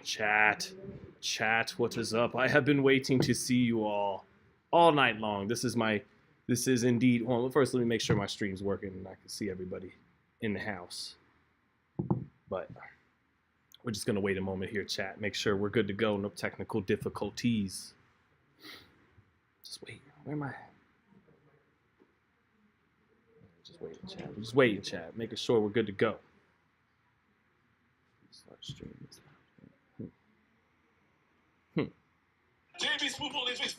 Chat, what is up? I have been waiting to see you all night long. This is indeed, well, first let me make sure my stream's working and I can see everybody in the house. But we're just gonna wait a moment here, chat. Make sure we're good to go, no technical difficulties. Just wait, where am I? Just waiting, chat. Making sure we're good to go. Start streaming this now.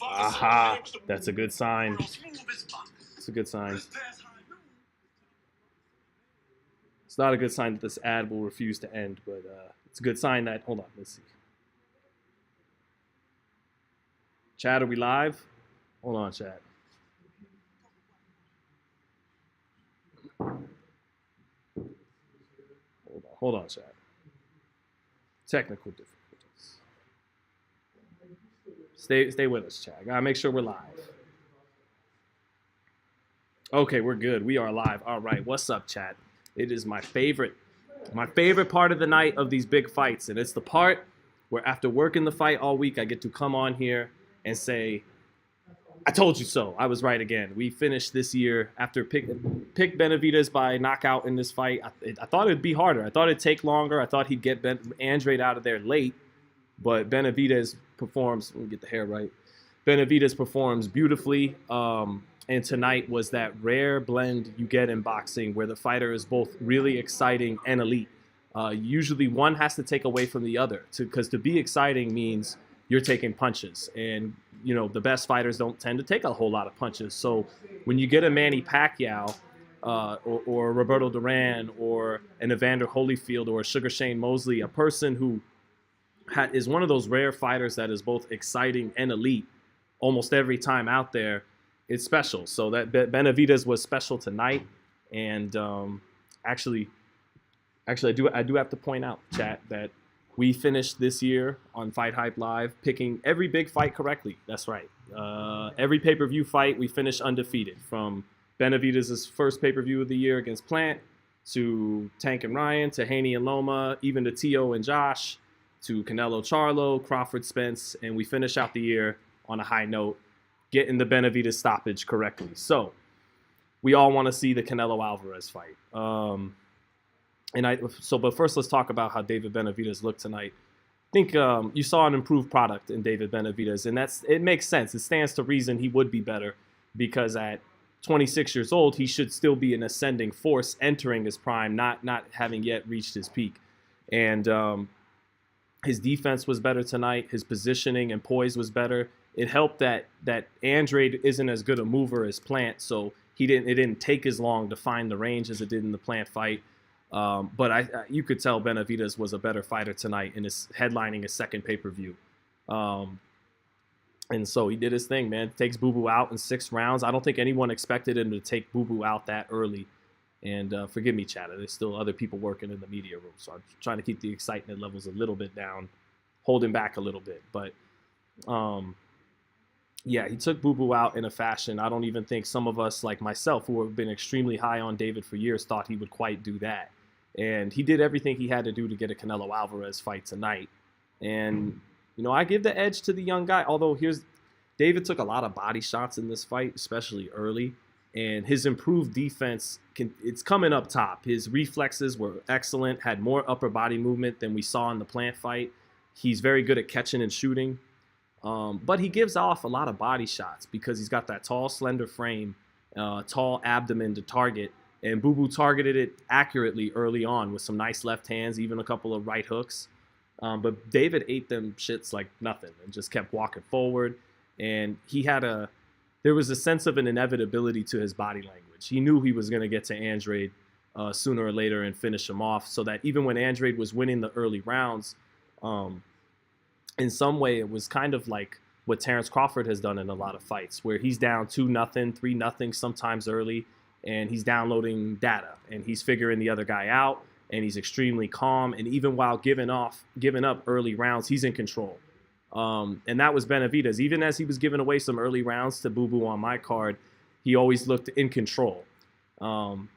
Aha, that's a good sign. It's a good sign. It's not a good sign that this ad will refuse to end, but it's a good sign that, hold on, let's see. Chat, are we live? Hold on, chat. Hold on, chat. Technical difficulties. Stay with us, chat. Gotta make sure we're live. Okay, we're good. We are live. All right, what's up, chat? It is my favorite part of the night of these big fights, and it's the part where after working the fight all week, I get to come on here and say, I told you so. I was right again. We finished this year after pick Benavidez by knockout in this fight. I thought it'd be harder. I thought it'd take longer. I thought he'd get Andrade out of there late, but Benavidez performs. Let me get the hair right. Benavidez performs beautifully. And tonight was that rare blend you get in boxing where the fighter is both really exciting and elite. Usually one has to take away from the other because to be exciting means you're taking punches. And, you know, the best fighters don't tend to take a whole lot of punches. So when you get a Manny Pacquiao or a Roberto Duran or an Evander Holyfield or a Sugar Shane Mosley, a person who is one of those rare fighters that is both exciting and elite almost every time out there, it's special. So that Benavidez was special tonight. And actually, I do have to point out, chat, that we finished this year on Fight Hype Live picking every big fight correctly. That's right. Every pay-per-view fight, we finished undefeated. From Benavidez's first pay-per-view of the year against Plant, to Tank and Ryan, to Haney and Loma, even to Tio and Josh, to Canelo Charlo, Crawford Spence, and we finish out the year on a high note, getting the Benavidez stoppage correctly. So we all want to see the Canelo Alvarez fight. But first let's talk about how David Benavidez looked tonight. I think you saw an improved product in David Benavidez, and it makes sense. It stands to reason he would be better because at 26 years old, he should still be an ascending force entering his prime, not having yet reached his peak. And his defense was better tonight. His positioning and poise was better. It helped that Andrade isn't as good a mover as Plant, so it didn't take as long to find the range as it did in the Plant fight. But you could tell Benavidez was a better fighter tonight in his headlining his second pay-per-view. And so he did his thing, man. Takes Boo Boo out in 6 rounds. I don't think anyone expected him to take Boo Boo out that early. And forgive me, Chad, there's still other people working in the media room, so I'm trying to keep the excitement levels a little bit down, holding back a little bit. But yeah, he took Boo Boo out in a fashion I don't even think some of us, like myself, who have been extremely high on David for years, thought he would quite do that. And he did everything he had to do to get a Canelo Alvarez fight tonight. And, you know, I give the edge to the young guy, although David took a lot of body shots in this fight, especially early. And his improved defense, it's coming up top. His reflexes were excellent, had more upper body movement than we saw in the Plant fight. He's very good at catching and shooting. But he gives off a lot of body shots because he's got that tall, slender frame, tall abdomen to target. And Boo Boo targeted it accurately early on with some nice left hands, even a couple of right hooks. But David ate them shits like nothing and just kept walking forward. And there was a sense of an inevitability to his body language. He knew he was going to get to Andrade sooner or later and finish him off, so that even when Andrade was winning the early rounds, in some way it was kind of like what Terrence Crawford has done in a lot of fights, where he's down 2-0, 3-0 sometimes early, and he's downloading data, and he's figuring the other guy out, and he's extremely calm, and even while giving up early rounds, he's in control. And that was Benavidez. Even as he was giving away some early rounds to Boo Boo on my card, he always looked in control. And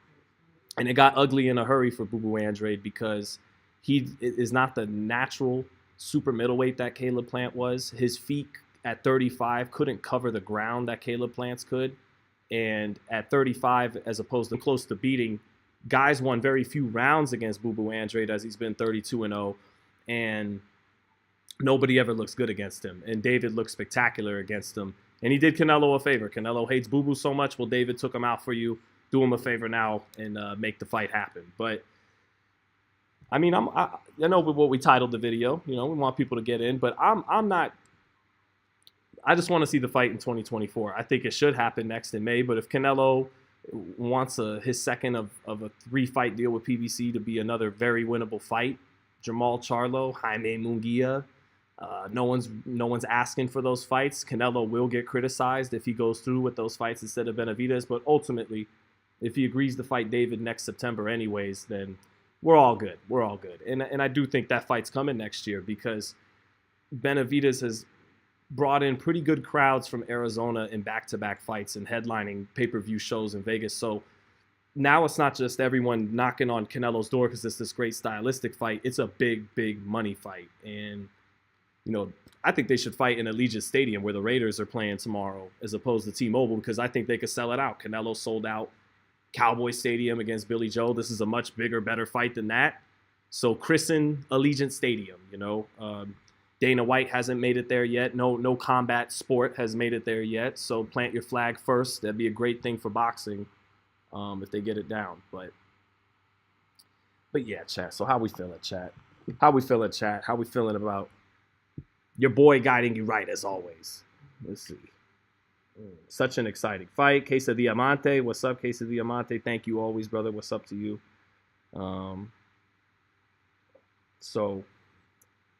it got ugly in a hurry for Boo Boo Andrade because he is not the natural super middleweight that Caleb Plant was. His feet at 35 couldn't cover the ground that Caleb Plant's could. And at 35, as opposed to close to beating, guys won very few rounds against Boo Boo Andrade, as he's been 32-0. And nobody ever looks good against him. And David looked spectacular against him. And he did Canelo a favor. Canelo hates Boo Boo so much. Well, David took him out for you. Do him a favor now and make the fight happen. But I mean, I know what we titled the video. You know, we want people to get in, but I'm not. I just want to see the fight in 2024. I think it should happen next in May. But if Canelo wants his second of a 3-fight deal with PBC to be another very winnable fight, Jamal Charlo, Jaime Munguia, no one's asking for those fights. Canelo will get criticized if he goes through with those fights instead of Benavidez. But ultimately, if he agrees to fight David next September anyways, then we're all good. We're all good. And I do think that fight's coming next year because Benavidez has brought in pretty good crowds from Arizona in back-to-back fights and headlining pay-per-view shows in Vegas. So now it's not just everyone knocking on Canelo's door because it's this great stylistic fight. It's a big, big money fight. And, you know, I think they should fight in Allegiant Stadium where the Raiders are playing tomorrow as opposed to T-Mobile because I think they could sell it out. Canelo sold out Cowboy Stadium against Billy Joe. This is a much bigger, better fight than that. So christen Allegiant Stadium, you know. Dana White hasn't made it there yet. No combat sport has made it there yet. So plant your flag first. That'd be a great thing for boxing if they get it down. But yeah, chat. So how we feeling, chat? How we feeling, chat? How we feeling about your boy guiding you right as always? Let's see. Such an exciting fight. Queso Diamante. What's up, Queso Diamante? Thank you always, brother. What's up to you? So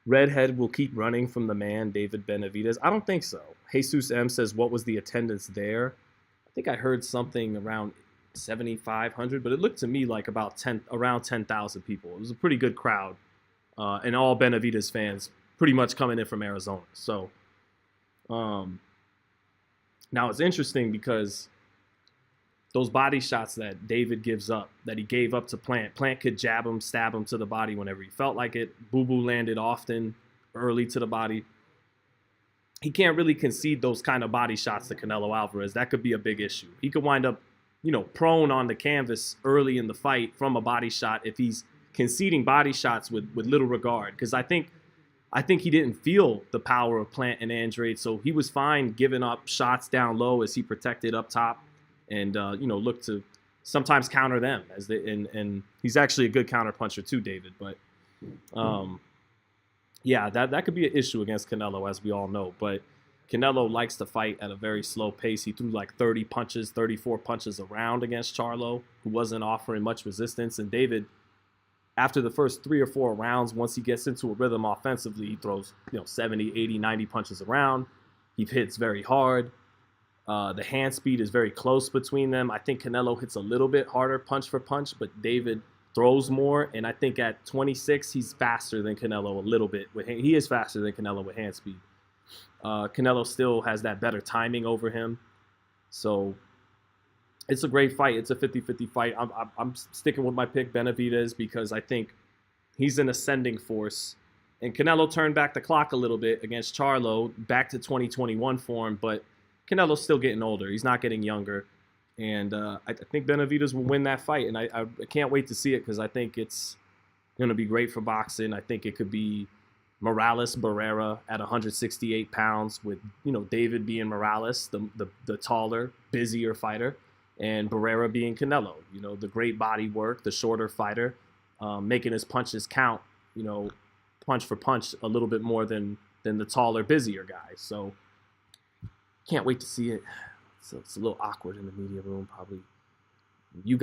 Redhead will keep running from the man, David Benavidez. I don't think so. Jesus M says, what was the attendance there? I think I heard something around 7,500, but it looked to me like about around 10,000 people. It was a pretty good crowd. And all Benavidez fans pretty much coming in from Arizona. So, now it's interesting because those body shots that David gives up, that he gave up to Plant could jab him, stab him to the body whenever he felt like it. Boo Boo landed often early to the body. He can't really concede those kind of body shots to Canelo Alvarez. That could be a big issue. He could wind up, you know, prone on the canvas early in the fight from a body shot if he's conceding body shots with little regard. Because I think he didn't feel the power of Plant and Andrade, so he was fine giving up shots down low as he protected up top and, you know, looked to sometimes counter them. And he's actually a good counter puncher too, David. But, yeah, that could be an issue against Canelo, as we all know. But Canelo likes to fight at a very slow pace. He threw like 34 punches around against Charlo, who wasn't offering much resistance. And David, after the first 3 or 4 rounds, once he gets into a rhythm offensively, he throws 70, 80, 90 punches around. He hits very hard. The hand speed is very close between them. I think Canelo hits a little bit harder punch for punch, but David throws more. And I think at 26, he's faster than Canelo a little bit. He is faster than Canelo with hand speed. Canelo still has that better timing over him. So it's a great fight. It's a 50-50 fight. I'm sticking with my pick, Benavidez, because I think he's an ascending force. And Canelo turned back the clock a little bit against Charlo, back to 2021 form, but Canelo's still getting older. He's not getting younger. And I think Benavidez will win that fight. And I can't wait to see it because I think it's going to be great for boxing. I think it could be Morales Barrera at 168 pounds with, David being Morales, the taller, busier fighter, and Barrera being Canelo, the great body work, the shorter fighter, making his punches count, punch for punch a little bit more than the taller, busier guy. So can't wait to see it. So it's a little awkward in the media room, probably. You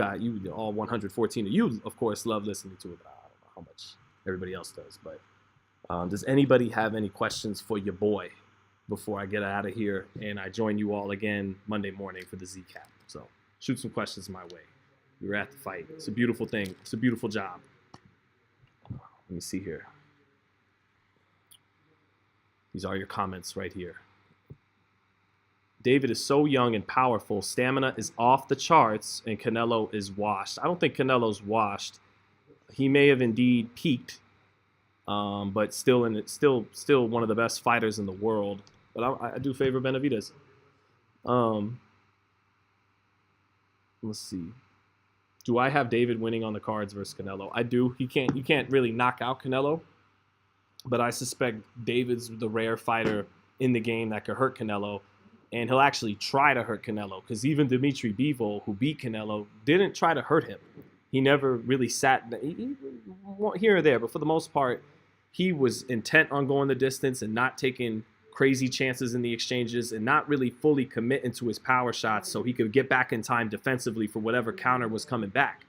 all 114 of you, of course, love listening to it, but I don't know how much everybody else does. But does anybody have any questions for your boy before I get out of here and I join you all again Monday morning for the Z-Cap? So shoot some questions my way. We were at the fight. It's a beautiful thing. It's a beautiful job. Let me see here. These are your comments right here. David is so young and powerful. Stamina is off the charts, and Canelo is washed. I don't think Canelo's washed. He may have indeed peaked but still one of the best fighters in the world. But I do favor Benavidez. Um, let's see. Do I have David winning on the cards versus Canelo? I do. You can't really knock out Canelo, but I suspect David's the rare fighter in the game that could hurt Canelo, and he'll actually try to hurt Canelo, because even Dimitri Bivol, who beat Canelo, didn't try to hurt him. He never really sat here or there, but for the most part, he was intent on going the distance and not taking crazy chances in the exchanges and not really fully commit into his power shots so he could get back in time defensively for whatever counter was coming back.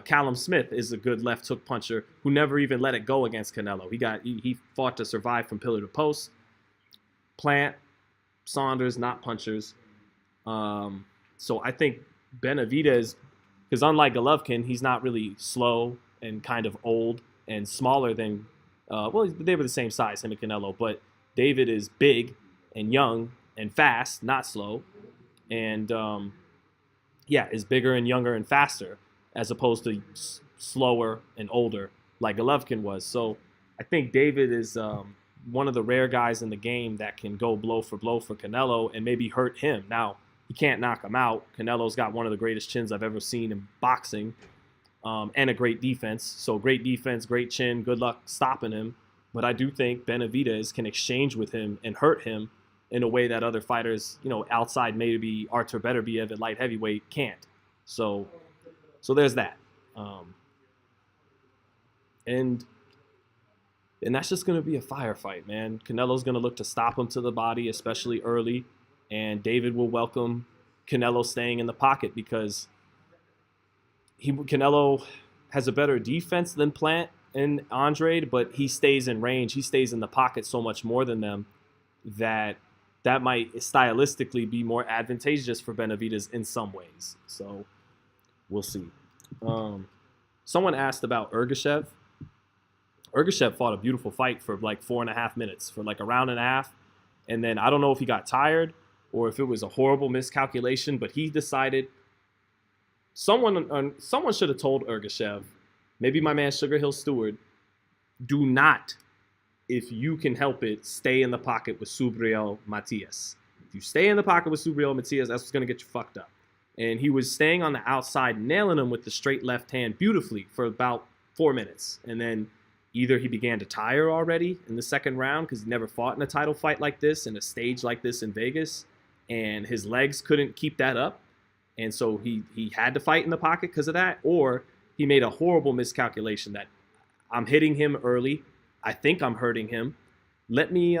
Callum Smith is a good left hook puncher who never even let it go against Canelo. He fought to survive from pillar to post. Plant, Saunders, not punchers. So I think Benavidez, because unlike Golovkin, he's not really slow and kind of old and smaller than, well, they were the same size, him and Canelo, but David is big and young and fast, not slow, and is bigger and younger and faster, as opposed to slower and older like Golovkin was. So I think David is one of the rare guys in the game that can go blow for Canelo and maybe hurt him. Now, he can't knock him out. Canelo's got one of the greatest chins I've ever seen in boxing, and a great defense. So great defense, great chin, good luck stopping him. But I do think Benavidez can exchange with him and hurt him in a way that other fighters, outside maybe Artur Beterbiev at light heavyweight can't. So there's that. And that's just going to be a firefight, man. Canelo's going to look to stop him to the body, especially early. And David will welcome Canelo staying in the pocket, because Canelo has a better defense than Plant and Andrade, but he stays in range. He stays in the pocket so much more than them that might stylistically be more advantageous for Benavidez in some ways. So we'll see. Someone asked about Ergashev. Ergashev fought a beautiful fight for like 4.5 minutes, for like a round and a half. And then I don't know if he got tired or if it was a horrible miscalculation, but he decided someone should have told Ergashev, maybe my man Sugar Hill Stewart, do not, if you can help it, stay in the pocket with Subriel Matias. If you stay in the pocket with Subriel Matias, that's what's going to get you fucked up. And he was staying on the outside, nailing him with the straight left hand beautifully for about 4 minutes. And then either he began to tire already in the second round, because he never fought in a title fight like this, in a stage like this in Vegas, and his legs couldn't keep that up. And so he had to fight in the pocket because of that, or he made a horrible miscalculation that I'm hitting him early. I think I'm hurting him. Let me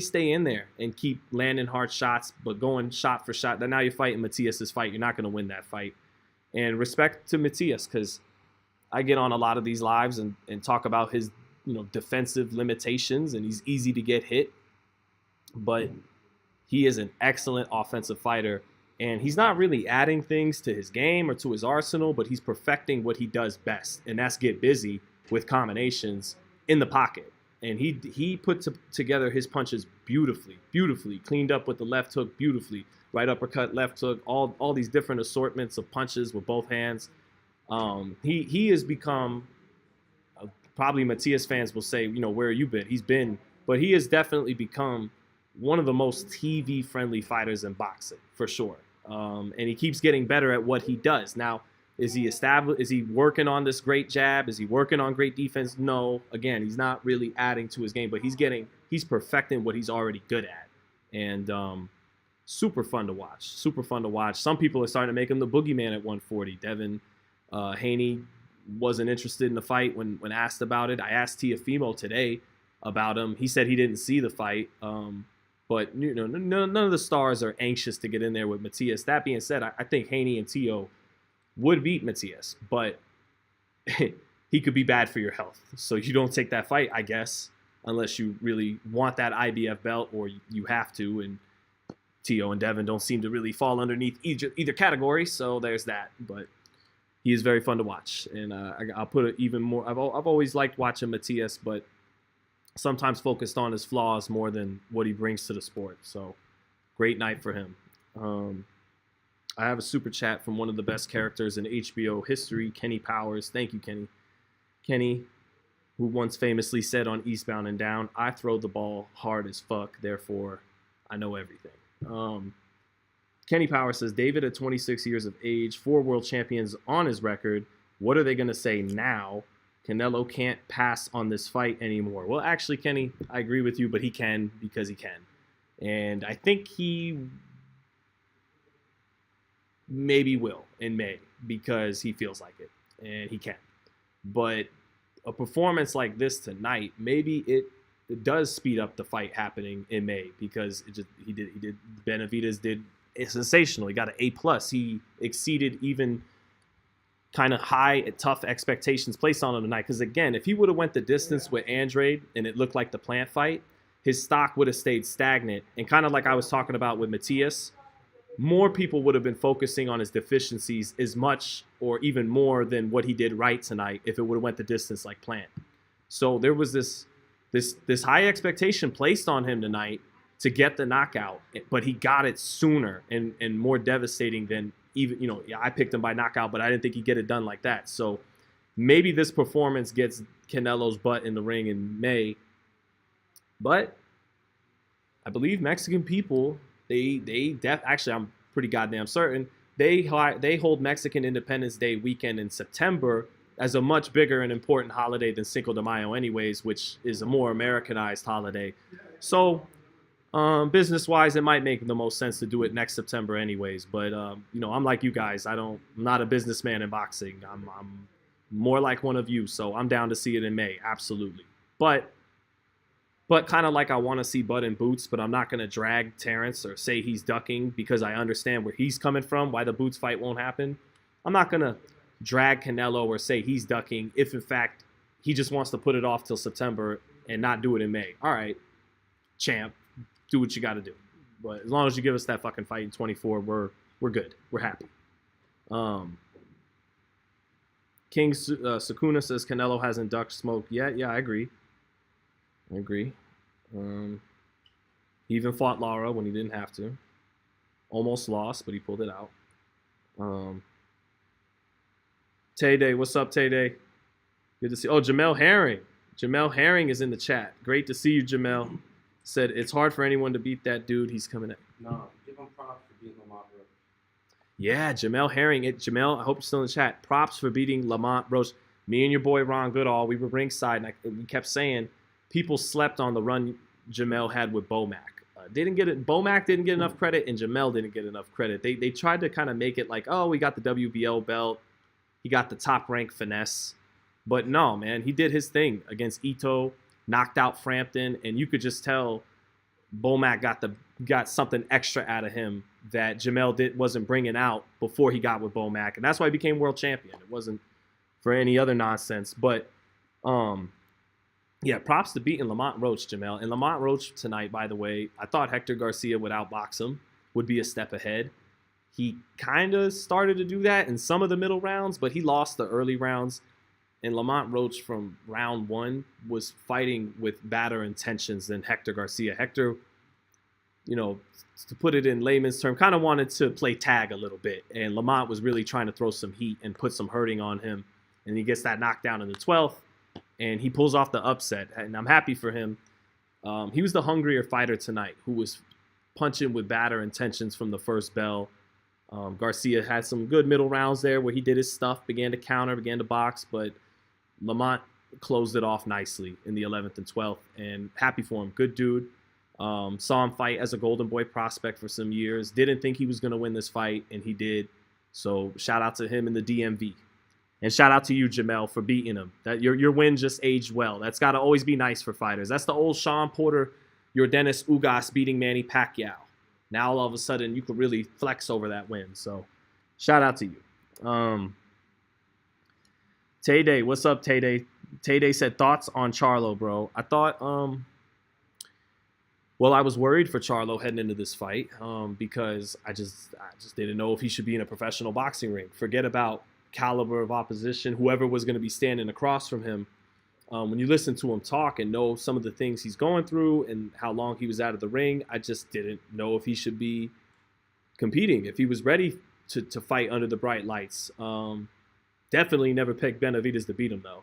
stay in there and keep landing hard shots, but going shot for shot. Now you're fighting Matias's fight. You're not going to win that fight. And respect to Matias, because I get on a lot of these lives and talk about his defensive limitations, and he's easy to get hit. But he is an excellent offensive fighter. And he's not really adding things to his game or to his arsenal, but he's perfecting what he does best, and that's get busy with combinations in the pocket. And he put together his punches beautifully, cleaned up with the left hook beautifully, right uppercut, left hook, all these different assortments of punches with both hands. He has become, probably Matias fans will say, where you been? But he has definitely become one of the most TV-friendly fighters in boxing, for sure. And he keeps getting better at what he does. Now, is he working on this great jab? Is he working on great defense? No. Again, he's not really adding to his game, but he's perfecting what he's already good at. And super fun to watch. Some people are starting to make him the boogeyman at 140. Devin Haney wasn't interested in the fight when asked about it. I asked Teofimo today about him. He said he didn't see the fight. But none of the stars are anxious to get in there with Matias. That being said, I think Haney and Teo would beat Matias, but he could be bad for your health. So you don't take that fight, I guess, unless you really want that IBF belt, or you have to. And Teo and Devin don't seem to really fall underneath either category, so there's that. But he is very fun to watch, and I'll put it even more. I've always liked watching Matias, but sometimes focused on his flaws more than what he brings to the sport. So great night for him. I have a super chat from one of the best characters in HBO history, Kenny Powers. Thank you, Kenny. Kenny, who once famously said on Eastbound and Down, I throw the ball hard as fuck, therefore I know everything. Kenny Power says, David at 26 years of age, 4 world champions on his record. What are they going to say now? Canelo can't pass on this fight anymore. Well, actually, Kenny, I agree with you, but he can because he can. And I think he maybe will in May because he feels like it, and he can. But a performance like this tonight, maybe it does speed up the fight happening in May because he did Benavidez did sensational. He got an A+. He exceeded even kind of high, tough expectations placed on him tonight. Because again, if he would have went the distance with Andrade and it looked like the Plant fight, his stock would have stayed stagnant. And kind of like I was talking about with Matias, more people would have been focusing on his deficiencies as much or even more than what he did right tonight if it would have went the distance like Plant. So there was this high expectation placed on him tonight to get the knockout, but he got it sooner and more devastating than even, I picked him by knockout, but I didn't think he'd get it done like that. So maybe this performance gets Canelo's butt in the ring in May. But I believe Mexican people, actually, I'm pretty goddamn certain, they hold Mexican Independence Day weekend in September as a much bigger and important holiday than Cinco de Mayo anyways, which is a more Americanized holiday. So business-wise, it might make the most sense to do it next September anyways. But, I'm like you guys. I'm not a businessman in boxing. I'm more like one of you, so I'm down to see it in May, absolutely. But kind of like I want to see Bud in Boots, but I'm not going to drag Terrence or say he's ducking because I understand where he's coming from, why the Boots fight won't happen. I'm not going to drag Canelo or say he's ducking if, in fact, he just wants to put it off till September and not do it in May. All right, champ, do what you got to do. But as long as you give us that fucking fight in 24, we're good. We're happy. King Sakuna says Canelo hasn't ducked smoke yet. Yeah, I agree. He even fought Lara when he didn't have to. Almost lost, but he pulled it out. Tay-Day, what's up, Tay-Day? Good to see. Oh, Jamel Herring. Jamel Herring is in the chat. Great to see you, Jamel. Said it's hard for anyone to beat that dude. He's coming at. No, give him props for beating Lamont Roach. Yeah, Jamel Herring. Jamel, I hope you're still in the chat. Props for beating Lamont Roach. Me and your boy Ron Goodall, we were ringside, and we kept saying people slept on the run Jamel had with Bomac. Bomac didn't get enough credit, and Jamel didn't get enough credit. They tried to kind of make it like, oh, we got the WBO belt. He got the top-ranked finesse. But no, man, he did his thing against Ito, knocked out Frampton, and you could just tell Bomac got something extra out of him that Jamel wasn't bringing out before he got with Bomac, and that's why he became world champion. It wasn't for any other nonsense. But yeah, props to beating Lamont Roach, Jamel. And Lamont Roach tonight, by the way, I thought Hector Garcia would outbox him, would be a step ahead. He kind of started to do that in some of the middle rounds, but he lost the early rounds. And Lamont Roach from round 1 was fighting with badder intentions than Hector Garcia. Hector, to put it in layman's term, kind of wanted to play tag a little bit. And Lamont was really trying to throw some heat and put some hurting on him. And he gets that knockdown in the 12th. And he pulls off the upset. And I'm happy for him. He was the hungrier fighter tonight who was punching with badder intentions from the first bell. Garcia had some good middle rounds there where he did his stuff, began to counter, began to box. But Lamont closed it off nicely in the 11th and 12th. And happy for him. Good dude. Saw him fight as a Golden Boy prospect for some years. Didn't think he was going to win this fight, and he did. So shout out to him in the DMV. And shout out to you, Jamel, for beating him. That your win just aged well. That's got to always be nice for fighters. That's the old Sean Porter, your Dennis Ugas beating Manny Pacquiao. Now all of a sudden you could really flex over that win. So shout out to you. Tay-Day, what's up, Tay-Day? Tay-Day said thoughts on Charlo, bro. I thought, well, I was worried for Charlo heading into this fight because I just didn't know if he should be in a professional boxing ring. Forget about caliber of opposition, whoever was going to be standing across from him. When you listen to him talk and know some of the things he's going through and how long he was out of the ring, I just didn't know if he should be competing, if he was ready to fight under the bright lights. Definitely never picked Benavidez to beat him, though.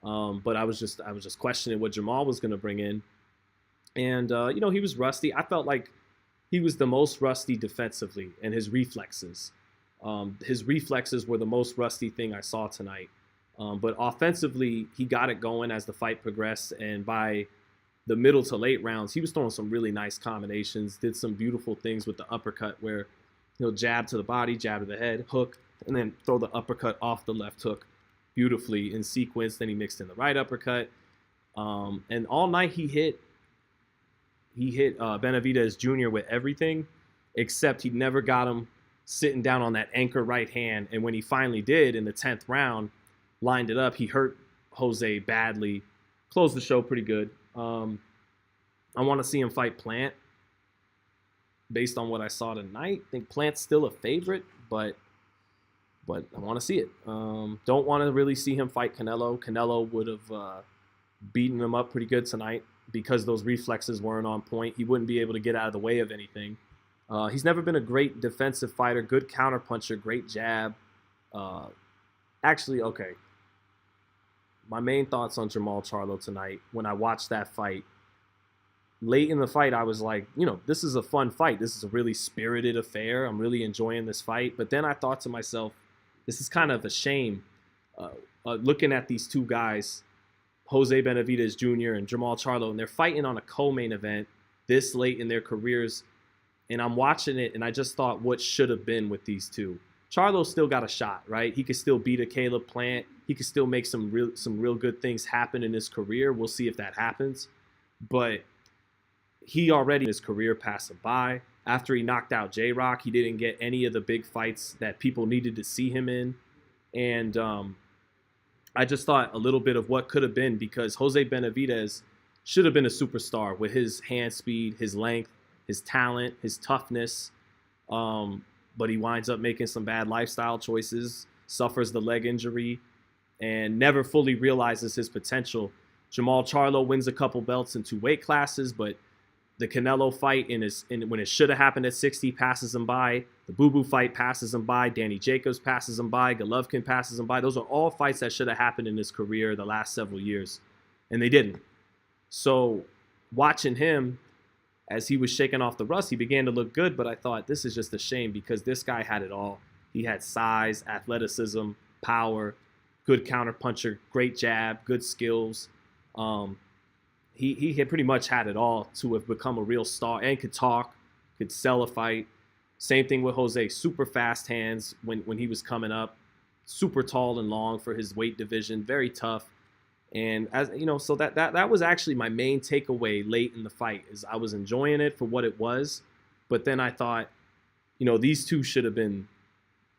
But I was just questioning what Jamal was going to bring in. And, he was rusty. I felt like he was the most rusty defensively, and his reflexes. His reflexes were the most rusty thing I saw tonight. But offensively, he got it going as the fight progressed. And by the middle to late rounds, he was throwing some really nice combinations, did some beautiful things with the uppercut where he'll jab to the body, jab to the head, hook, and then throw the uppercut off the left hook beautifully in sequence. Then he mixed in the right uppercut. And all night he hit Benavidez Jr. with everything, except he never got him sitting down on that anchor right hand. And when he finally did in the 10th round, lined it up, he hurt Jose badly, closed the show pretty good. I want to see him fight Plant. Based on what I saw tonight, I think Plant's still a favorite, but I want to see it. Don't want to really see him fight Canelo. Canelo would have beaten him up pretty good tonight because those reflexes weren't on point. He wouldn't be able to get out of the way of anything. He's never been a great defensive fighter, good counterpuncher, great jab. Actually, okay. My main thoughts on Jamal Charlo tonight, when I watched that fight, late in the fight, I was like, this is a fun fight. This is a really spirited affair. I'm really enjoying this fight. But then I thought to myself, this is kind of a shame. Looking at these two guys, Jose Benavidez Jr. and Jamal Charlo, and they're fighting on a co-main event this late in their careers. And I'm watching it, and I just thought what should have been with these two. Charlo still got a shot, right? He could still beat a Caleb Plant. He could still make some real good things happen in his career. We'll see if that happens. But he already, his career passed him by. After he knocked out J-Rock, he didn't get any of the big fights that people needed to see him in. And I just thought a little bit of what could have been, because Jose Benavidez should have been a superstar with his hand speed, his length, his talent, his toughness. But he winds up making some bad lifestyle choices, suffers the leg injury, and never fully realizes his potential. Jamal Charlo wins a couple belts in 2 weight classes, but the Canelo fight when it should have happened at 60 passes him by. The Boo Boo fight passes him by. Danny Jacobs passes him by. Golovkin passes him by. Those are all fights that should have happened in his career the last several years, and they didn't. So watching him as he was shaking off the rust, he began to look good, but I thought this is just a shame because this guy had it all. He had size, athleticism, power, good counterpuncher, great jab, good skills. He had pretty much had it all to have become a real star, and could talk, could sell a fight. Same thing with Jose, super fast hands when he was coming up, super tall and long for his weight division, very tough. And as so that was actually my main takeaway late in the fight, is I was enjoying it for what it was, but then I thought, these two should have been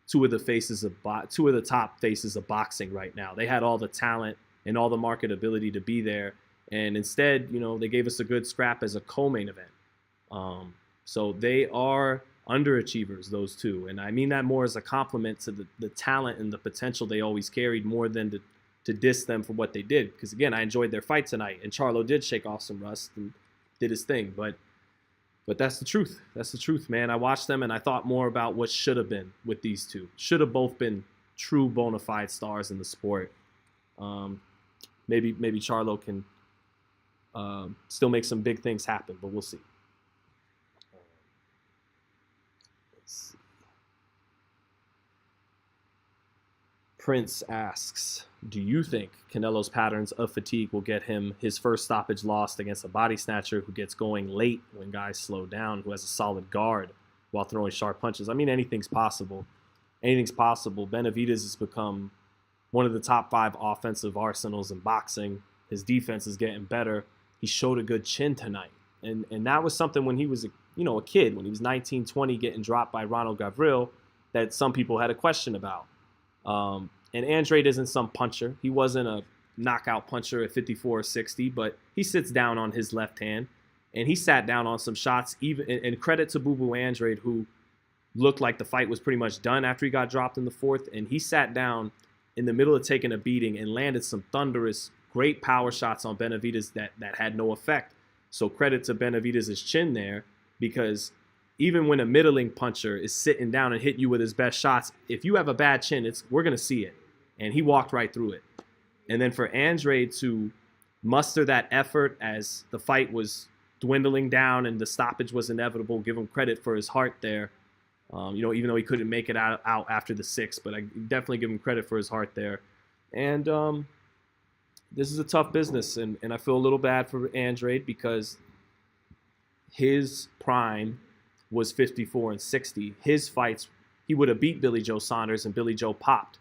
two of the top faces of boxing right now. They had all the talent and all the marketability to be there. And instead, they gave us a good scrap as a co-main event. So they are underachievers, those two. And I mean that more as a compliment to the talent and the potential they always carried, more than to diss them for what they did. Because, again, I enjoyed their fight tonight. And Charlo did shake off some rust and did his thing. But that's the truth. That's the truth, man. I watched them and I thought more about what should have been with these two. Should have both been true bona fide stars in the sport. Maybe Charlo can still make some big things happen, but we'll see. Let's see. Prince asks, do you think Canelo's patterns of fatigue will get him his first stoppage loss against a body snatcher who gets going late when guys slow down, who has a solid guard while throwing sharp punches? I mean, anything's possible. Anything's possible. Benavidez has become one of the top 5 offensive arsenals in boxing. His defense is getting better. He showed a good chin tonight. And that was something when he was a kid, when he was 19, 20, getting dropped by Ronald Gavril, that some people had a question about. And Andrade isn't some puncher. He wasn't a knockout puncher at 54 or 60, but he sits down on his left hand, and he sat down on some shots. And credit to Boo Boo Andrade, who looked like the fight was pretty much done after he got dropped in the 4th, and he sat down in the middle of taking a beating and landed some thunderous, great power shots on Benavidez that had no effect. So credit to Benavidez's chin there, because even when a middling puncher is sitting down and hitting you with his best shots, if you have a bad chin, we're going to see it. And he walked right through it. And then for Andrade to muster that effort as the fight was dwindling down and the stoppage was inevitable, give him credit for his heart there. Even though he couldn't make it out after the 6th, but I definitely give him credit for his heart there. And this is a tough business, and I feel a little bad for Andrade because his prime was 54 and 60. His fights, he would have beat Billy Joe Saunders, and Billy Joe popped.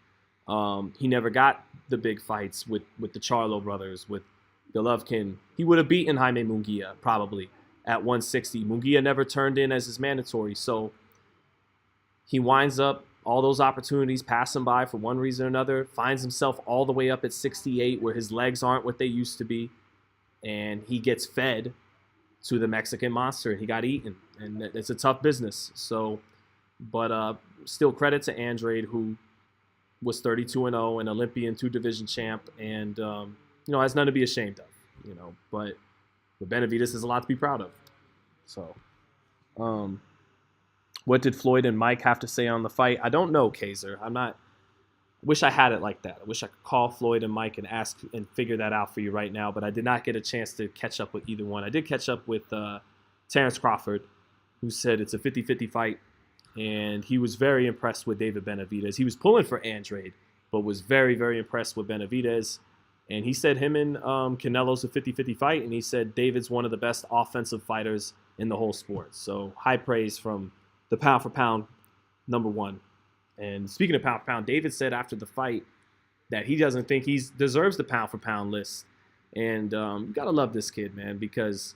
He never got the big fights with the Charlo brothers, with Golovkin. He would have beaten Jaime Munguia probably at 160. Munguia never turned in as his mandatory, so he winds up all those opportunities pass him by for one reason or another, finds himself all the way up at 68 where his legs aren't what they used to be, and he gets fed to the Mexican monster, and he got eaten, and it's a tough business. So, but still credit to Andrade, who was 32-0, an Olympian 2-division champ, and has nothing to be ashamed of, but Benavidez has a lot to be proud of. So, what did Floyd and Mike have to say on the fight? I don't know, Kaiser. Wish I had it like that. I wish I could call Floyd and Mike and ask and figure that out for you right now, but I did not get a chance to catch up with either one. I did catch up with Terrence Crawford, who said it's a 50-50 fight, and he was very impressed with David Benavidez. He was pulling for Andrade, but was very, very impressed with Benavidez. And he said him and Canelo's a 50-50 fight, and he said David's one of the best offensive fighters in the whole sport. So high praise from the pound-for-pound number one. And speaking of pound-for-pound, David said after the fight that he doesn't think he deserves the pound-for-pound list. And you got to love this kid, man, because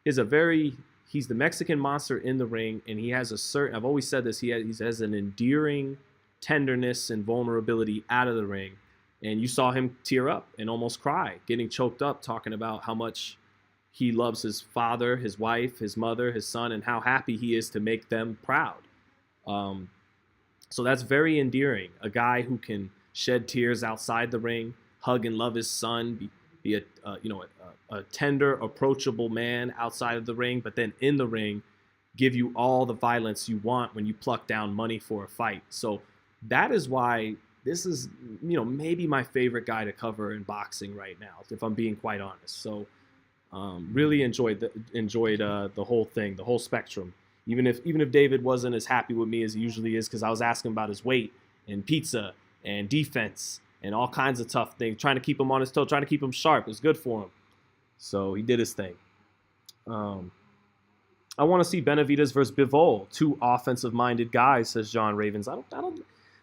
he's the Mexican monster in the ring, and he has I've always said this, he has an endearing tenderness and vulnerability out of the ring. And you saw him tear up and almost cry, getting choked up, talking about how much he loves his father, his wife, his mother, his son, and how happy he is to make them proud. So that's very endearing. A guy who can shed tears outside the ring, hug and love his son, be a tender, approachable man outside of the ring, but then in the ring, give you all the violence you want when you pluck down money for a fight. So that is why this is, maybe my favorite guy to cover in boxing right now, if I'm being quite honest. So really enjoyed the whole thing, the whole spectrum. Even if David wasn't as happy with me as he usually is, because I was asking about his weight and pizza and defense and all kinds of tough things, trying to keep him on his toe, trying to keep him sharp. It was good for him. So he did his thing. I want to see Benavidez versus Bivol, two offensive-minded guys, says John Ravens.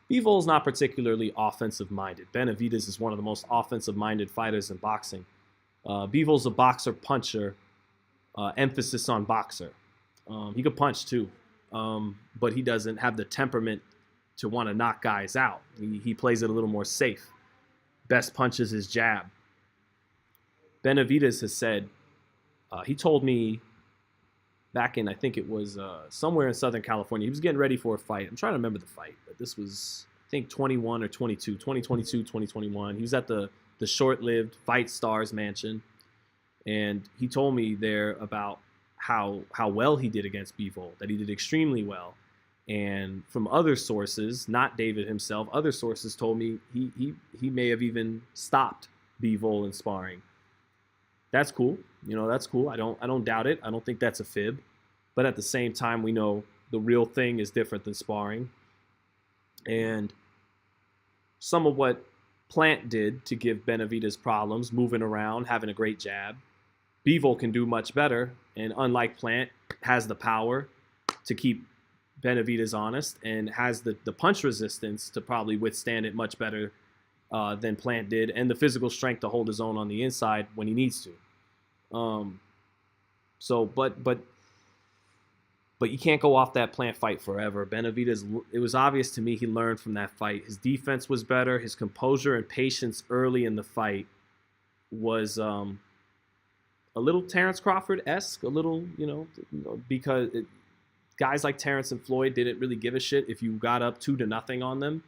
Bivol's not particularly offensive-minded. Benavidez is one of the most offensive-minded fighters in boxing. Bivol's a boxer-puncher, emphasis on boxer. He could punch too, but he doesn't have the temperament to want to knock guys out. He plays it a little more safe. Best punch is his jab. Benavidez has said, he told me back in, I think it was somewhere in Southern California, he was getting ready for a fight. I'm trying to remember the fight, but this was, I think, 21 or 22, 2022, 2021. He was at the short-lived Fight Stars Mansion, and he told me there about how well he did against Bivol, that he did extremely well. And from other sources, not David himself, other sources told me he may have even stopped Bivol in sparring. That's cool. That's cool. I don't doubt it. I don't think that's a fib. But at the same time, we know the real thing is different than sparring. And some of what Plant did to give Benavidez problems, moving around, having a great jab, Bivol can do much better, and unlike Plant, has the power to keep Benavidez honest and has the punch resistance to probably withstand it much better than Plant did, and the physical strength to hold his own on the inside when he needs to. But you can't go off that Plant fight forever. Benavidez, it was obvious to me he learned from that fight. His defense was better. His composure and patience early in the fight was a little Terrence Crawford-esque, a little, because guys like Terrence and Floyd didn't really give a shit if you got up 2-0 on them.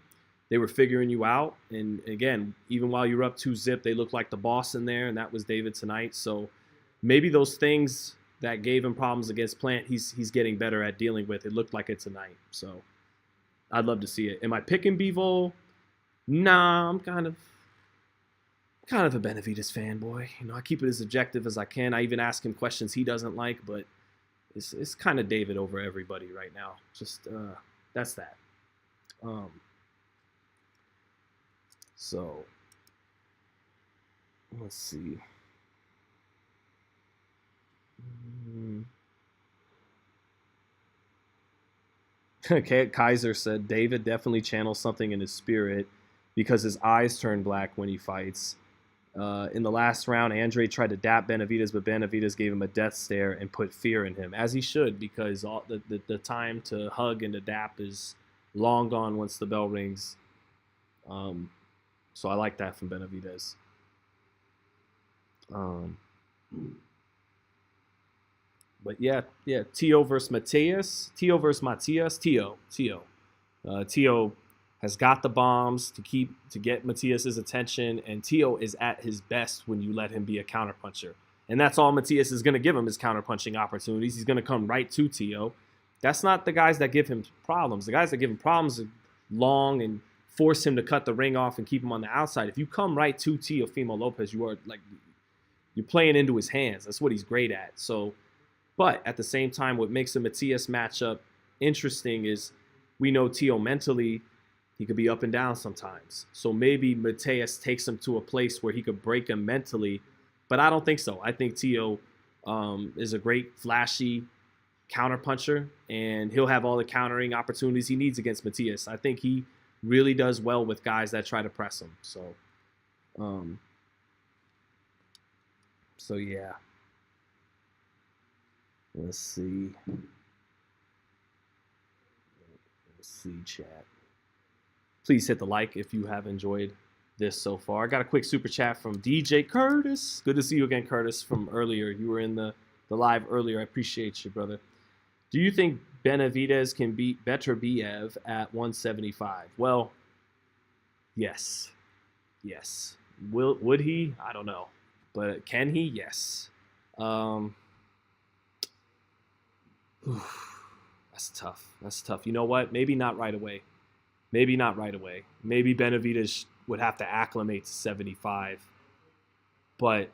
They were figuring you out. And again, even while you were up 2-0, they looked like the boss in there, and that was David tonight. So maybe those things that gave him problems against Plant, he's getting better at dealing with. It looked like it tonight. So I'd love to see it. Am I picking Bivol? Nah, I'm kind of kind of a Benavidez fanboy. You know, I keep it as objective as I can. I even ask him questions he doesn't like, but it's kind of David over everybody right now. Just that's that. So let's see. Okay, Kaiser said David definitely channels something in his spirit because his eyes turn black when he fights. In the last round, Andrade tried to dap Benavidez, but Benavidez gave him a death stare and put fear in him, as he should, because all the time to hug and to dap is long gone once the bell rings. So I like that from Benavidez. But yeah, Tio versus Matias. Tio has got the bombs to get Matias's attention, and Tio is at his best when you let him be a counterpuncher. And that's all Matias is going to give him is counterpunching opportunities. He's going to come right to Tio. That's not the guys that give him problems. The guys that give him problems are long and force him to cut the ring off and keep him on the outside. If you come right to Teofimo Lopez, you're playing into his hands. That's what he's great at. So, but at the same time, what makes a Matias matchup interesting is we know Tio mentally, he could be up and down sometimes. So maybe Matias takes him to a place where he could break him mentally, but I don't think so. I think Tio is a great, flashy counterpuncher, and he'll have all the countering opportunities he needs against Matias. I think he really does well with guys that try to press him. So yeah. Let's see, chat. Please hit the like if you have enjoyed this so far. I got a quick super chat from DJ Curtis. Good to see you again, Curtis, from earlier. You were in the live earlier. I appreciate you, brother. Do you think Benavidez can beat Beterbiev at 175? Well, yes. Would he? I don't know. But can he? Yes. That's tough. You know what? Maybe not right away. Maybe Benavidez would have to acclimate to 75. But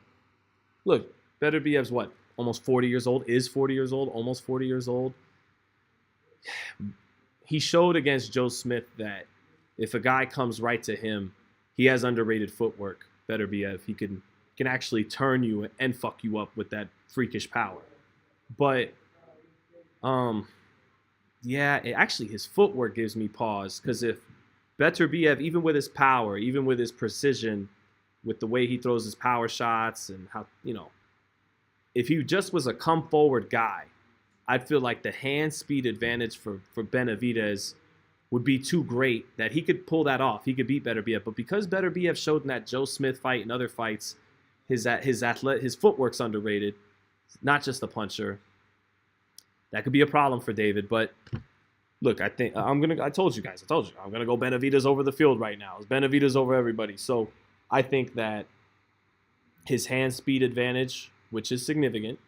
look, Beterbiev's what? Almost 40 years old. Is 40 years old. Almost 40 years old. He showed against Joe Smith that if a guy comes right to him, he has underrated footwork. Beterbiev. He can actually turn you and fuck you up with that freakish power. But actually his footwork gives me pause, because if Beterbiev, even with his power, even with his precision, with the way he throws his power shots and how, if he just was a come forward guy, I'd feel like the hand speed advantage for Benavidez would be too great that he could pull that off. He could beat Beterbiev. But because Beterbiev showed in that Joe Smith fight and other fights, his footwork's underrated, not just a puncher. That could be a problem for David, but look, I told you I'm gonna go Benavidez over the field right now. It's Benavidez over everybody. So I think that his hand speed advantage, which is significant,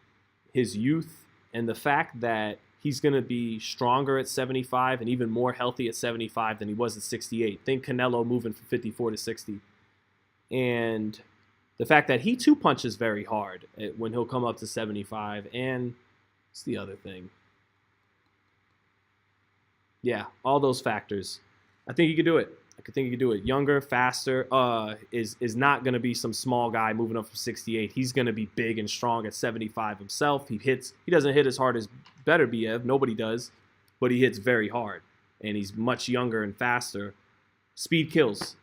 his youth, and the fact that he's gonna be stronger at 75 and even more healthy at 75 than he was at 68. Think Canelo moving from 54 to 60, and the fact that he too punches very hard when he'll come up to 75, and what's the other thing? Yeah, all those factors. I think he could do it. Younger, faster, is not going to be some small guy moving up from 68. He's going to be big and strong at 75 himself. He doesn't hit as hard as Beterbiev. Nobody does, but he hits very hard. And he's much younger and faster. Speed kills.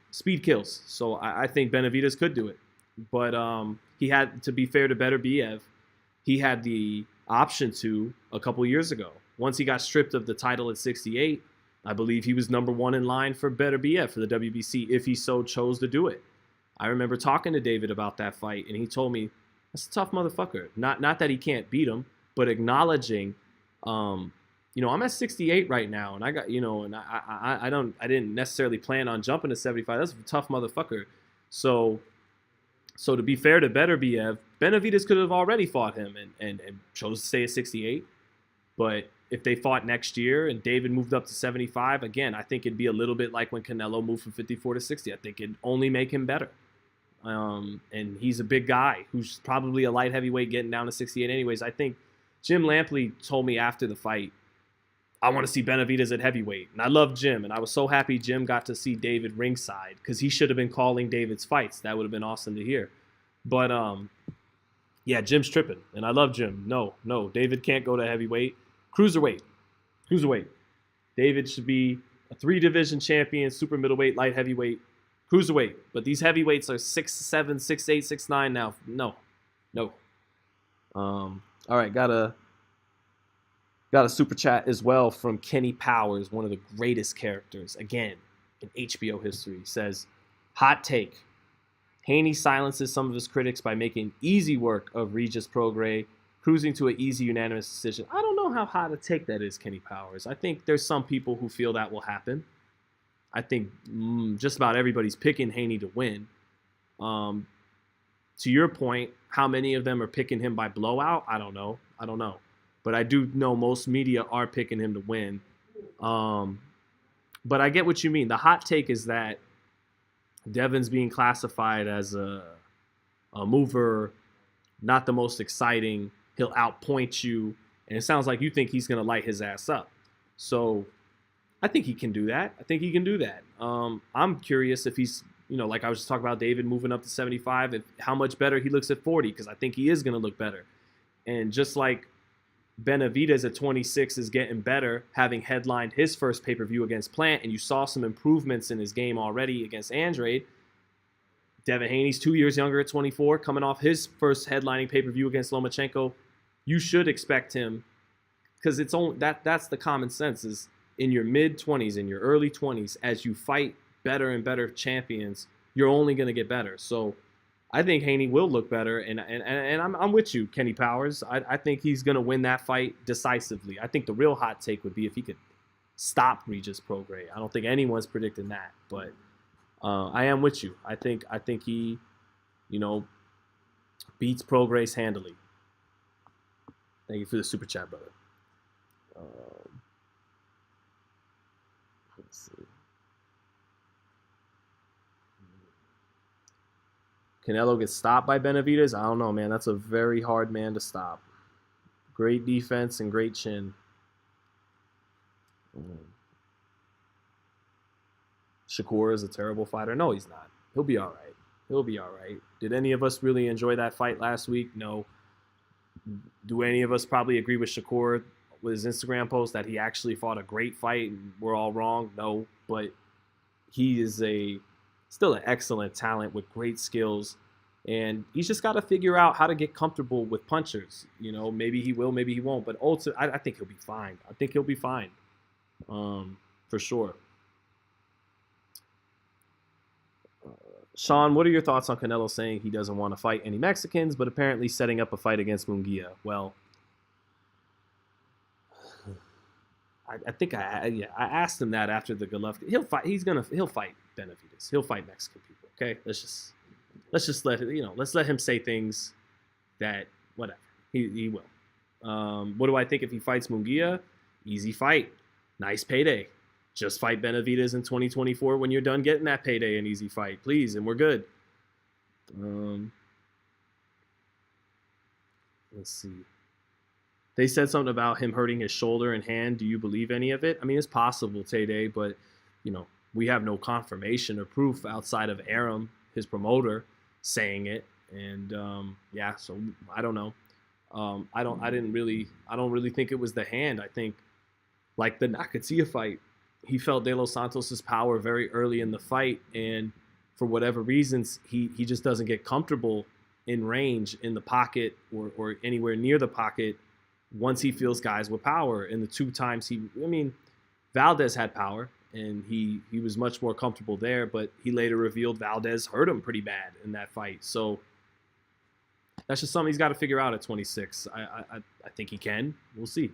So I think Benavidez could do it. But he had, to be fair to Beterbiev, he had the option to a couple years ago. Once he got stripped of the title at 68, I believe he was number one in line for Beterbiev for the WBC if he so chose to do it. I remember talking to David about that fight, and he told me, that's a tough motherfucker. Not that he can't beat him, but acknowledging, I'm at 68 right now, and I got, and I didn't necessarily plan on jumping to 75. That's a tough motherfucker. So to be fair to Beterbiev, Benavidez could have already fought him and chose to stay at 68. But if they fought next year and David moved up to 75, again, I think it'd be a little bit like when Canelo moved from 54 to 60. I think it'd only make him better. And he's a big guy who's probably a light heavyweight getting down to 68 anyways. I think Jim Lampley told me after the fight, I want to see Benavidez at heavyweight. And I love Jim. And I was so happy Jim got to see David ringside because he should have been calling David's fights. That would have been awesome to hear. But, yeah, Jim's tripping. And I love Jim. No, David can't go to heavyweight. Cruiserweight. David should be a 3-division champion, super middleweight, light heavyweight, cruiserweight. But these heavyweights are 6'7", 6'8", 6'9" now. No. All right, got a super chat as well from Kenny Powers, one of the greatest characters, again, in HBO history. He says, hot take. Haney silences some of his critics by making easy work of Regis Prograis, cruising to an easy unanimous decision. I don't know how hot a take that is, Kenny Powers. I think there's some people who feel that will happen. I think just about everybody's picking Haney to win. To your point, how many of them are picking him by blowout? I don't know. But I do know most media are picking him to win. But I get what you mean. The hot take is that Devin's being classified as a mover, not the most exciting. He'll outpoint you. And it sounds like you think he's going to light his ass up. So I think he can do that. I'm curious if he's, like I was just talking about David moving up to 75, how much better he looks at 40, because I think he is going to look better. And just like Benavidez at 26 is getting better, having headlined his first pay-per-view against Plant, and you saw some improvements in his game already against Andrade. Devin Haney's 2 years younger at 24, coming off his first headlining pay-per-view against Lomachenko. You should expect him, because it's only that's the common sense, is in your mid-20s, in your early 20s, as you fight better and better champions, you're only going to get better. So I think Haney will look better, and I'm with you, Kenny Powers. I think he's going to win that fight decisively. I think the real hot take would be if he could stop Regis Prograis. I don't think anyone's predicting that, but I am with you. I think he, beats Prograis handily. Thank you for the super chat, brother. Let's see. Canelo gets stopped by Benavidez? I don't know, man. That's a very hard man to stop. Great defense and great chin. Shakur is a terrible fighter. No, he's not. He'll be all right. Did any of us really enjoy that fight last week? No. Do any of us probably agree with Shakur with his Instagram post that he actually fought a great fight and we're all wrong? No. But he is still an excellent talent with great skills, and he's just got to figure out how to get comfortable with punchers. Maybe he will, maybe he won't, but ultimately, I think he'll be fine. For sure. Sean, what are your thoughts on Canelo saying he doesn't want to fight any Mexicans, but apparently setting up a fight against Munguia? Well, I think I asked him that after the Golovkin. He'll fight Benavidez. He'll fight Mexican people. Okay, let's just let him say things that whatever he will. What do I think if he fights Munguia? Easy fight, nice payday. Just fight Benavidez in 2024 when you're done getting that payday, an easy fight, please, and we're good. Let's see. They said something about him hurting his shoulder and hand. Do you believe any of it? I mean, it's possible, Tay-Day, but, we have no confirmation or proof outside of Aram, his promoter, saying it. And, so I don't know. I don't really think it was the hand. I think, like the Nakatia fight, he felt De Los Santos' power very early in the fight, and for whatever reasons, he just doesn't get comfortable in range, in the pocket, or anywhere near the pocket once he feels guys with power. And the two times Valdez had power, and he was much more comfortable there, but he later revealed Valdez hurt him pretty bad in that fight. So that's just something he's got to figure out at 26. I think he can. We'll see.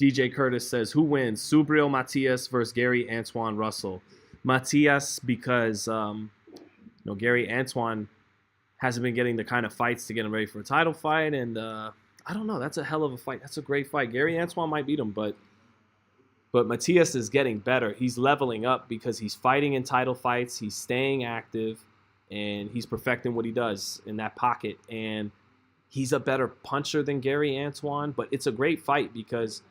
DJ Curtis says, who wins, Subriel Matias versus Gary Antoine Russell? Matias, because Gary Antoine hasn't been getting the kind of fights to get him ready for a title fight, and I don't know. That's a hell of a fight. That's a great fight. Gary Antoine might beat him, but But Matias is getting better. He's leveling up because he's fighting in title fights. He's staying active, and he's perfecting what he does in that pocket. And he's a better puncher than Gary Antoine, but it's a great fight because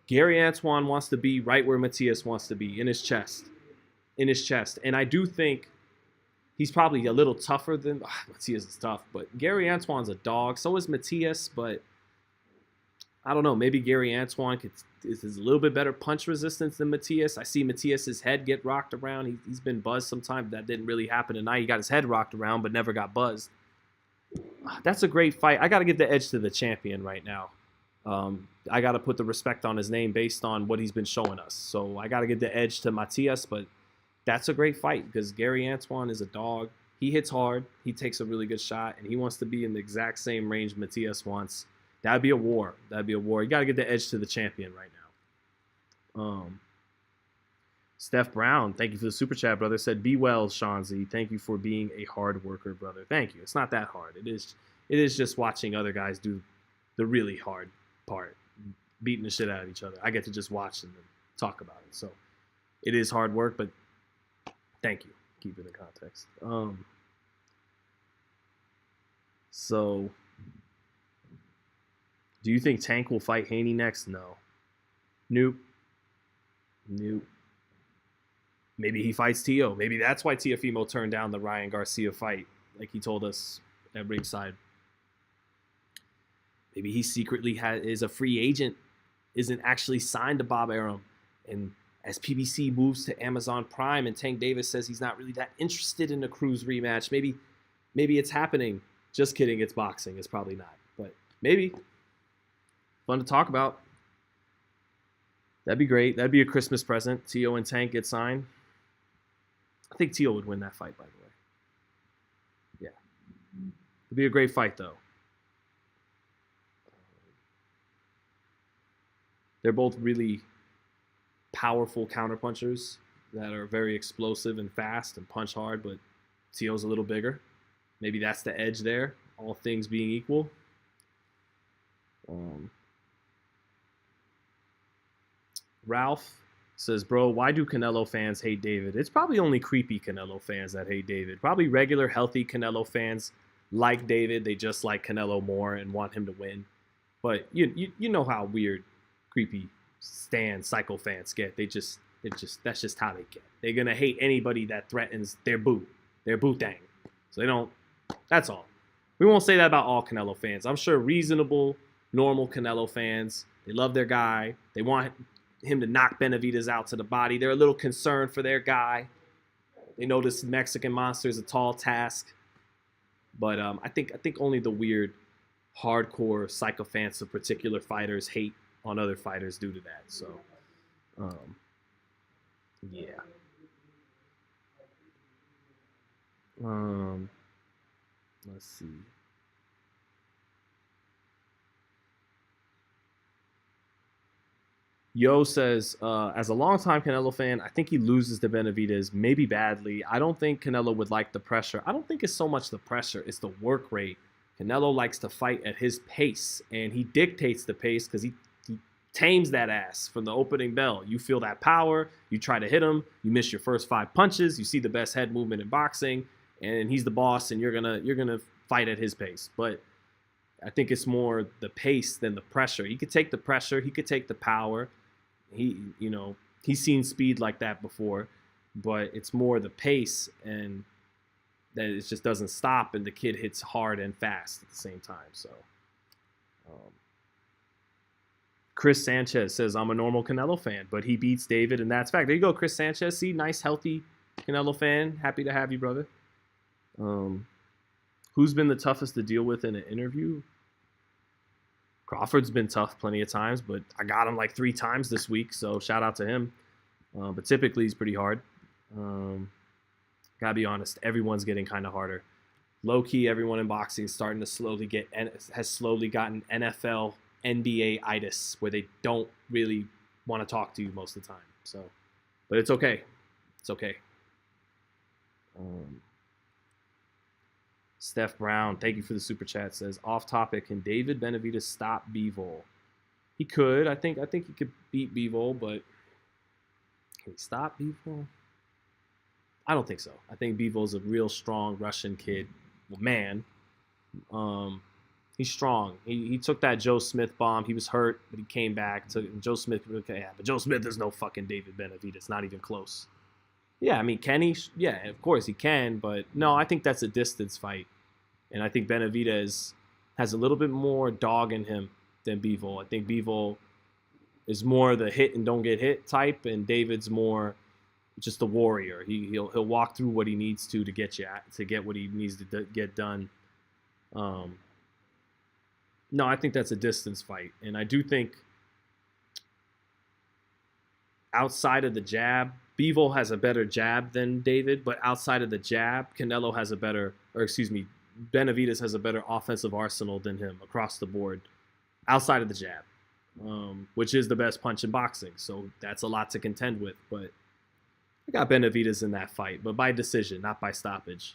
Gary Antoine wants to be right where Matias wants to be, in his chest. In his chest. And I do think he's probably a little tougher than... Matias is tough, but Gary Antoine's a dog. So is Matias, but I don't know. Maybe Gary Antoine is a little bit better punch resistance than Matias. I see Matias's head get rocked around. He's been buzzed sometimes. That didn't really happen tonight. He got his head rocked around, but never got buzzed. That's a great fight. I got to give the edge to the champion right now. I got to put the respect on his name based on what he's been showing us. So I got to give the edge to Matias, but that's a great fight because Gary Antoine is a dog. He hits hard. He takes a really good shot, and he wants to be in the exact same range Matias wants. That'd be a war. That'd be a war. You got to give the edge to the champion right now. Steph Brown, thank you for the super chat, brother. Said, be well, Shanzi. Thank you for being a hard worker, brother. Thank you. It's not that hard. It is just watching other guys do the really hard part, beating the shit out of each other. I get to just watch and talk about it. So it is hard work, but thank you. Keep it in context. So do you think Tank will fight Haney next? No. Nope. Maybe he fights Tio. Maybe that's why Teofimo turned down the Ryan Garcia fight, like he told us at ringside. Maybe he secretly is a free agent, isn't actually signed to Bob Arum. And as PBC moves to Amazon Prime and Tank Davis says he's not really that interested in a Cruz rematch, maybe it's happening. Just kidding, it's boxing. It's probably not. But maybe. Fun to talk about. That'd be great. That'd be a Christmas present. Tio and Tank get signed. I think Tio would win that fight, by the way. Yeah. It'd be a great fight, though. They're both really powerful counterpunchers that are very explosive and fast and punch hard, but Tio's a little bigger. Maybe that's the edge there, all things being equal. Ralph says, bro, why do Canelo fans hate David? It's probably only creepy Canelo fans that hate David. Probably regular, healthy Canelo fans like David. They just like Canelo more and want him to win. But you know how weird, creepy psycho fans get. That's just how they get. They're going to hate anybody that threatens their boot thang. So they don't, that's all. We won't say that about all Canelo fans. I'm sure reasonable, normal Canelo fans, they love their guy. They want him to knock Benavidez out to the body. They're a little concerned for their guy. They know this Mexican monster is a tall task. But I think only the weird, hardcore sycophants of particular fighters hate on other fighters due to that. So, yeah. Let's see. Yo says, as a longtime Canelo fan, I think he loses to Benavidez, maybe badly. I don't think Canelo would like the pressure. I don't think it's so much the pressure, it's the work rate. Canelo likes to fight at his pace, and he dictates the pace because he tames that ass from the opening bell. You feel that power, you try to hit him, you miss your first 5 punches, you see the best head movement in boxing, and he's the boss, and you're gonna fight at his pace. But I think it's more the pace than the pressure. He could take the pressure, he could take the power. He's seen speed like that before, but it's more the pace and that it just doesn't stop, and the kid hits hard and fast at the same time. So, Chris Sanchez says, I'm a normal Canelo fan, but he beats David, and that's fact. There you go, Chris Sanchez. See, nice, healthy Canelo fan. Happy to have you, brother. Who's been the toughest to deal with in an interview? Crawford's been tough plenty of times, but I got him like 3 times this week, so shout out to him. But typically he's pretty hard. Gotta be honest, everyone's getting kind of harder. Low key, everyone in boxing is starting to has slowly gotten NFL, NBA-itis, where they don't really want to talk to you most of the time. So, but it's okay. It's okay. Steph Brown, thank you for the super chat, says, off topic, can David Benavidez stop Bivol? He could. I think he could beat Bivol, but Can he stop Bivol? I don't think so. I think Bivol's a real strong Russian kid. Well, man. He's strong. He took that Joe Smith bomb. He was hurt, but he came back. Joe Smith, okay, but Joe Smith is no fucking David Benavidez. Not even close. Yeah, I mean, can he? Yeah, of course he can, but no, I think that's a distance fight. And I think Benavidez has a little bit more dog in him than Bivol. I think Bivol is more the hit and don't get hit type, and David's more just a warrior. He'll walk through what he needs to get what he needs to get done. No, I think that's a distance fight, and I do think outside of the jab, Bivol has a better jab than David, but outside of the jab, Benavidez has a better offensive arsenal than him across the board, outside of the jab, which is the best punch in boxing. So that's a lot to contend with. But I got Benavidez in that fight, but by decision, not by stoppage.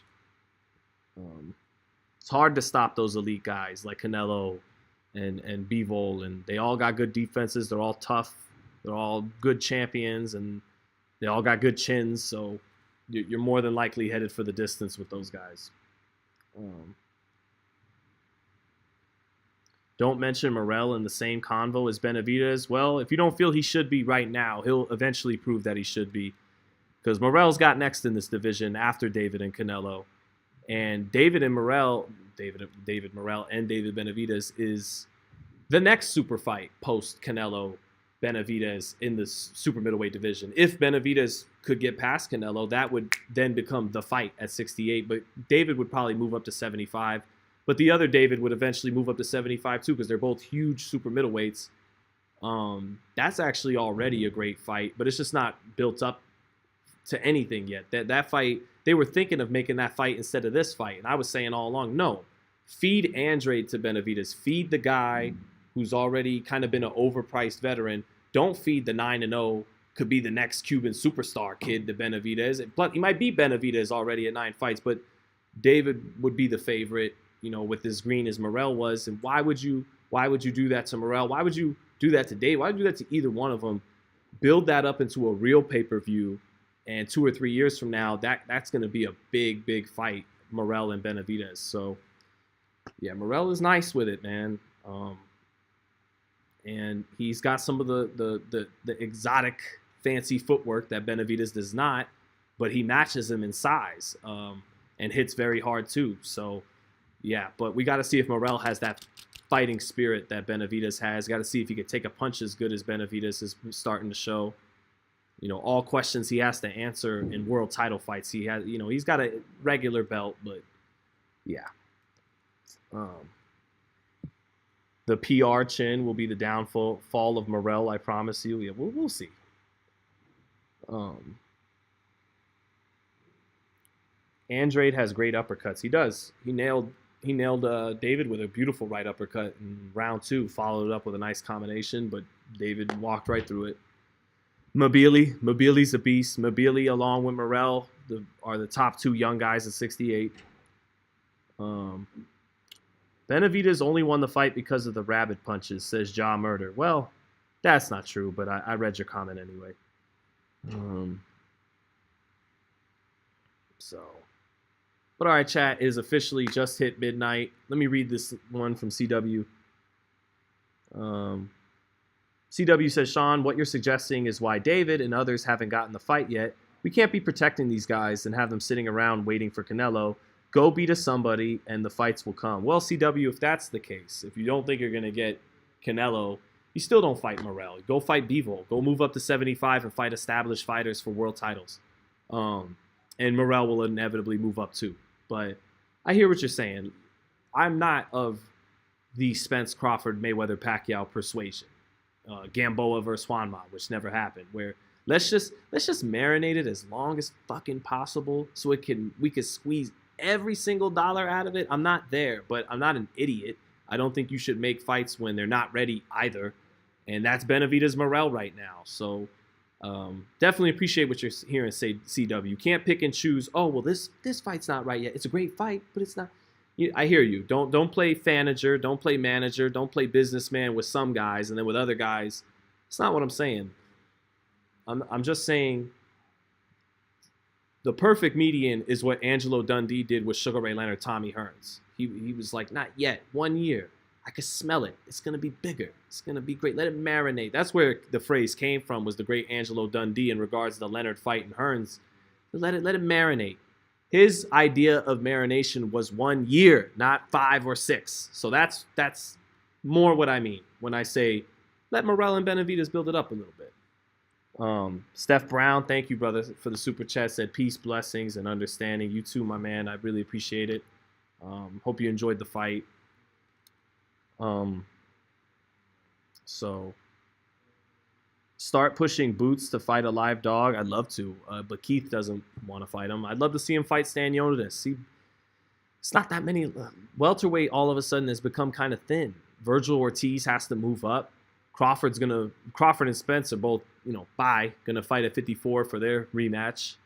It's hard to stop those elite guys like Canelo and Bivol, and they all got good defenses. They're all tough. They're all good champions, and they all got good chins. So you're more than likely headed for the distance with those guys. Don't mention Morrell in the same convo as Benavidez. Well, if you don't feel he should be right now, he'll eventually prove that he should be, because Morrell's got next in this division after David and Canelo. And David Morrell and David Benavidez is the next super fight post Canelo Benavidez in the super middleweight division. If Benavidez could get past Canelo, that would then become the fight at 68. But David would probably move up to 75. But the other David would eventually move up to 75 too, because they're both huge super middleweights. That's actually already a great fight, but it's just not built up to anything yet. That fight, they were thinking of making that fight instead of this fight. And I was saying all along, no, feed Andrade to Benavidez. Feed the guy who's already kind of been an overpriced veteran. Don't feed the 9-0, could be the next Cuban superstar kid to Benavidez. He might be Benavidez already at 9 fights, but David would be the favorite, with as green as Morrell was. And why would you do that to Morrell? Why would you do that to David? Why would you do that to either one of them? Build that up into a real pay-per-view. And 2 or 3 years from now, that's going to be a big, big fight, Morrell and Benavidez. So, yeah, Morrell is nice with it, man. And he's got some of the exotic, fancy footwork that Benavidez does not, but he matches him in size and hits very hard too. So, yeah, but we got to see if Morrell has that fighting spirit that Benavidez has. Got to see if he could take a punch as good as Benavidez is starting to show. All questions he has to answer in world title fights. He has, he's got a regular belt, but yeah. The PR chin will be the downfall of Morrell, I promise you. Yeah, we'll see. Andrade has great uppercuts. He does. He nailed David with a beautiful right uppercut in round 2. Followed it up with a nice combination, but David walked right through it. Mobili's a beast. Mobili, along with Morrell, are the top 2 young guys at 68. Benavidez only won the fight because of the rabbit punches, says Ja Murder. Well, that's not true, but I read your comment anyway. But all right, chat is officially just hit midnight. Let me read this one from CW. CW says, Sean, what you're suggesting is why David and others haven't gotten the fight yet. We can't be protecting these guys and have them sitting around waiting for Canelo. Go beat us somebody and the fights will come. Well, CW, if that's the case, if you don't think you're going to get Canelo, you still don't fight Morrell. Go fight Bivol. Go move up to 75 and fight established fighters for world titles. And Morrell will inevitably move up too. But I hear what you're saying. I'm not of the Spence Crawford Mayweather Pacquiao persuasion. Gamboa versus Juanma, which never happened. Where let's just marinate it as long as fucking possible so we can squeeze every single dollar out of it. I'm not there, but I'm not an idiot. I don't think you should make fights when they're not ready either. And that's Benavidez Morrell right now. So definitely appreciate what you're hearing say, CW. You can't pick and choose, oh, well, this fight's not right yet. It's a great fight, but it's not. I hear you. Don't play fanager. Don't play manager. Don't play businessman with some guys and then with other guys. It's not what I'm saying. I'm just saying the perfect median is what Angelo Dundee did with Sugar Ray Leonard, Tommy Hearns. He was like, not yet, 1 year. I can smell it. It's going to be bigger. It's going to be great. Let it marinate. That's where the phrase came from, was the great Angelo Dundee in regards to the Leonard fight and Hearns. Let it marinate. His idea of marination was 1 year, not 5 or 6. So that's more what I mean when I say let Morrell and Benavidez build it up a little bit. Steph Brown, thank you, brother, for the super chat. Said peace, blessings, and understanding. You too, my man. I really appreciate it. Hope you enjoyed the fight. So start pushing Boots to fight a live dog. I'd love to, but Keith doesn't want to fight him. I'd love to see him fight Stanionis. See, it's not that many. Welterweight all of a sudden has become kind of thin. Virgil Ortiz has to move up. Crawford and Spence are both, gonna fight at 54 for their rematch.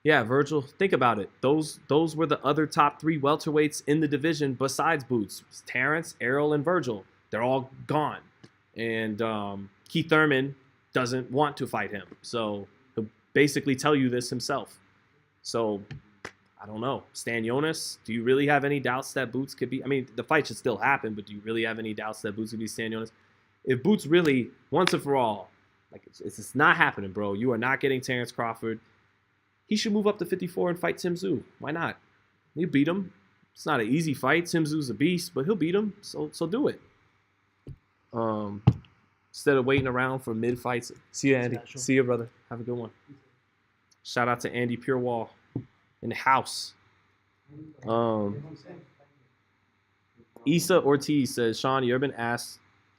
Yeah, Virgil, think about it. Those were the other top 3 welterweights in the division besides Boots. Terrence, Errol, and Virgil. They're all gone. And Keith Thurman doesn't want to fight him. So he'll basically tell you this himself. So I don't know. Stanionis, do you really have any doubts that Boots could be? I mean, the fight should still happen, but do you really have any doubts that Boots could be Stanionis? If Boots really, once and for all, like it's not happening, bro. You are not getting Terrence Crawford. He should move up to 54 and fight Tim Tszyu. Why not? He'll beat him. It's not an easy fight. Tim Tszyu's a beast, but he'll beat him. So do it. Instead of waiting around for mid fights. See you, Andy. See you, brother. Have a good one. Shout out to Andy Purewall in the house. Issa Ortiz says, Sean, you ever been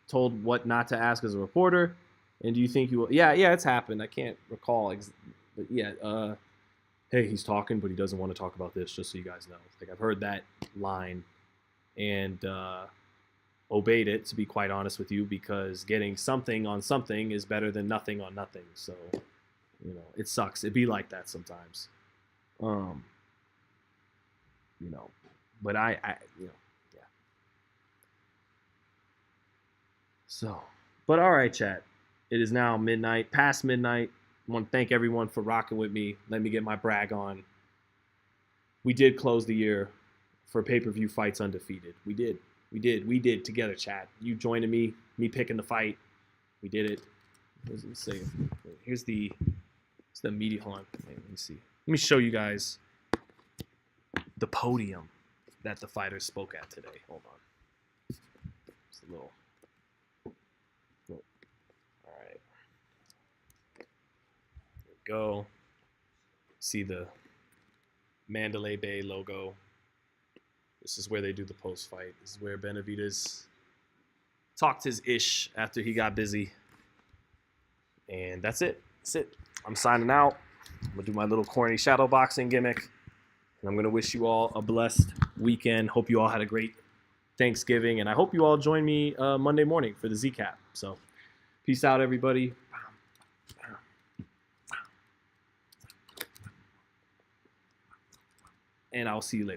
told what not to ask as a reporter? And do you think you will? Yeah, it's happened. I can't recall. But yeah, hey, he's talking, but he doesn't want to talk about this, just so you guys know. Like, I've heard that line and obeyed it, to be quite honest with you, because getting something on something is better than nothing on nothing. So, it sucks. It'd be like that sometimes. But yeah. So, but all right, chat. It is now midnight, past midnight. I want to thank everyone for rocking with me. Let me get my brag on. We did close the year for pay-per-view fights undefeated. We did together, chat. You joining me picking the fight. We did it. Let's see. Here's the media. Hold on. Let me see. Let me show you guys the podium that the fighters spoke at today. Hold on. Just a little. All right. Go. See the Mandalay Bay logo. This is where they do the post-fight. This is where Benavidez talked his ish after he got busy. And that's it. That's it. I'm signing out. I'm going to do my little corny shadow boxing gimmick. And I'm going to wish you all a blessed weekend. Hope you all had a great Thanksgiving. And I hope you all join me Monday morning for the ZCAP. So peace out, everybody. And I'll see you later.